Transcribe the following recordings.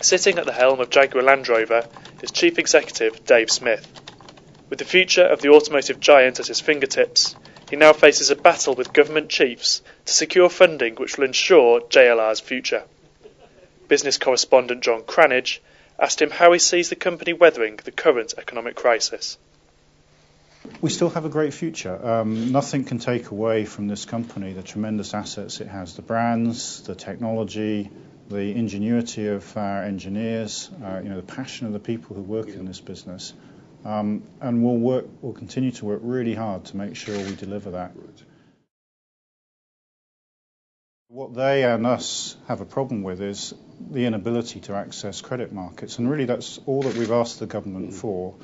Sitting at the helm of Jaguar Land Rover is Chief Executive Dave Smith. With the future of the automotive giant at his fingertips, he now faces a battle with government chiefs to secure funding which will ensure JLR's future. Business correspondent John Cranage asked him how he sees the company weathering the current economic crisis. We still have a great future. Nothing can take away from this company the tremendous assets it has, the brands, the technology, the ingenuity of our engineers, the passion of the people who work in this business. And we'll continue to work really hard to make sure we deliver that. What they and us have a problem with is the inability to access credit markets, and really that's all that we've asked the government for,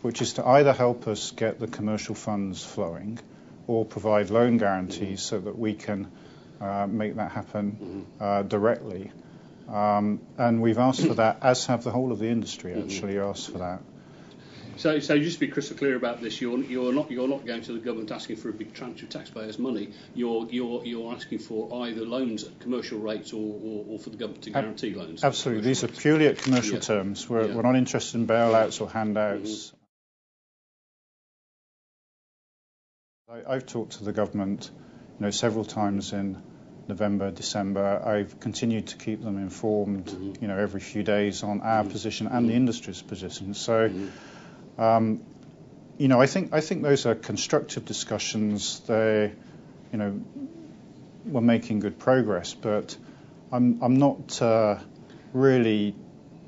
which is to either help us get the commercial funds flowing or provide loan guarantees so that we can make that happen directly. And we've asked for that, as have the whole of the industry actually asked for that. So just to be crystal clear about this, you're not going to the government asking for a big tranche of taxpayers' money. You're asking for either loans at commercial rates or for the government to guarantee loans. Absolutely, these are purely at commercial terms. We're not interested in bailouts or handouts. I've talked to the government, several times in November, December. I've continued to keep them informed, every few days on our position and the industry's position. So. I think those are constructive discussions. We're making good progress, but I'm not really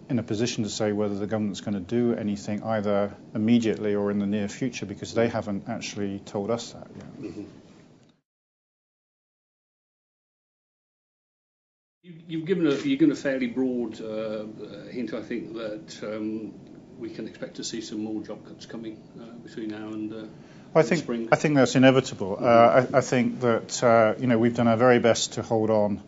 in a position to say whether the government's going to do anything either immediately or in the near future, because they haven't actually told us that yet. You've given a fairly broad hint, I think, that we can expect to see some more job cuts coming between now and spring. I think that's inevitable. I think that we've done our very best to hold on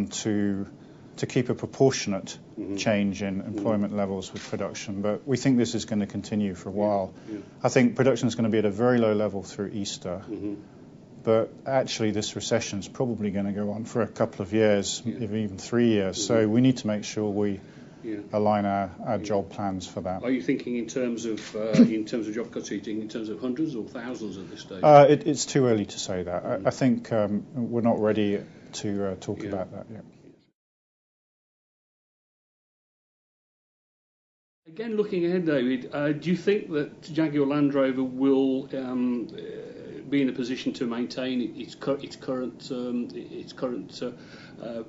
to keep a proportionate change in employment levels with production, but we think this is going to continue for a while. I think production is going to be at a very low level through Easter, but actually this recession is probably going to go on for a couple of years, even 3 years. So we need to make sure we align our job plans for that. Are you thinking in terms of job cuts? Are you thinking in terms of hundreds or thousands at this stage? It's too early to say that. I think we're not ready to talk about that yet. Again, looking ahead, David, do you think that Jaguar Land Rover will be in a position to maintain its current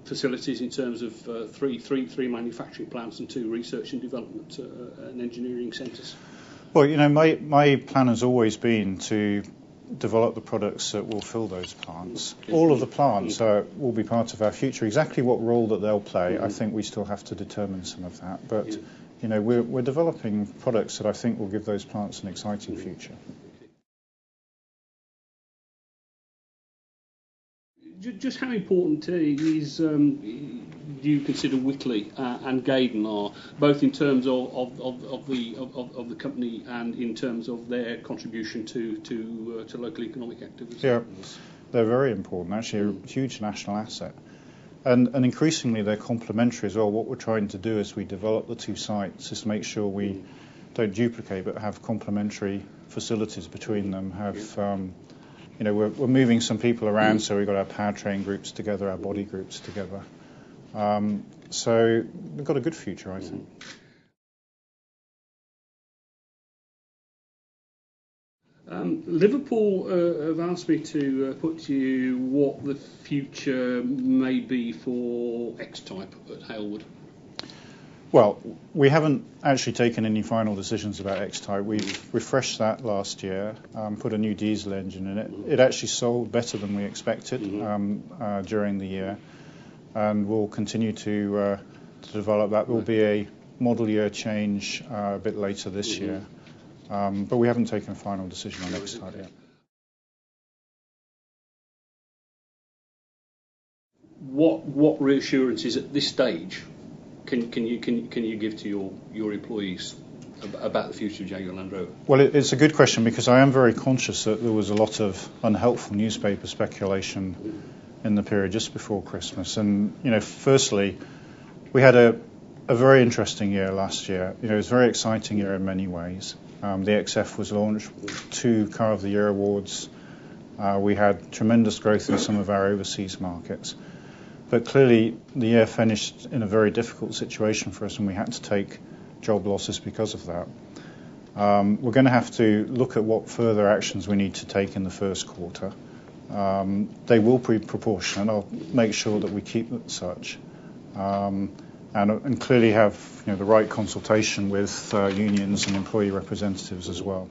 facilities in terms of three manufacturing plants and 2 research and development and engineering centres? Well, my plan has always been to develop the products that will fill those plants. All of the plants will be part of our future. Exactly what role that they'll play, I think we still have to determine some of that. But we're developing products that I think will give those plants an exciting future. Just how important is do you consider Whitley and Gaydon are, both in terms of the company and in terms of their contribution to local economic activity? Yeah, they're very important. Actually, a huge national asset, and increasingly they're complementary as well. What we're trying to do as we develop the 2 sites is make sure we don't duplicate, but have complementary facilities between them. We're moving some people around, so we've got our powertrain groups together, our body groups together. So we've got a good future, I think. Liverpool have asked me to put to you what the future may be for X-Type at Halewood. Well, we haven't actually taken any final decisions about X-Type. We've refreshed that last year, put a new diesel engine in it. It actually sold better than we expected during the year, and we'll continue to develop that. There will be a model year change a bit later this year, but we haven't taken a final decision on X-Type yet. What reassurances at this stage can you give to your employees about the future of Jaguar Land Rover? Well, it's a good question, because I am very conscious that there was a lot of unhelpful newspaper speculation in the period just before Christmas. And firstly, we had a a very interesting year last year. It was a very exciting year in many ways. The XF was launched, 2 Car of the Year awards. We had tremendous growth in some of our overseas markets. But clearly, the year finished in a very difficult situation for us, and we had to take job losses because of that. We're going to have to look at what further actions we need to take in the first quarter. They will be proportionate. I'll make sure that we keep it such. And clearly have the right consultation with unions and employee representatives as well.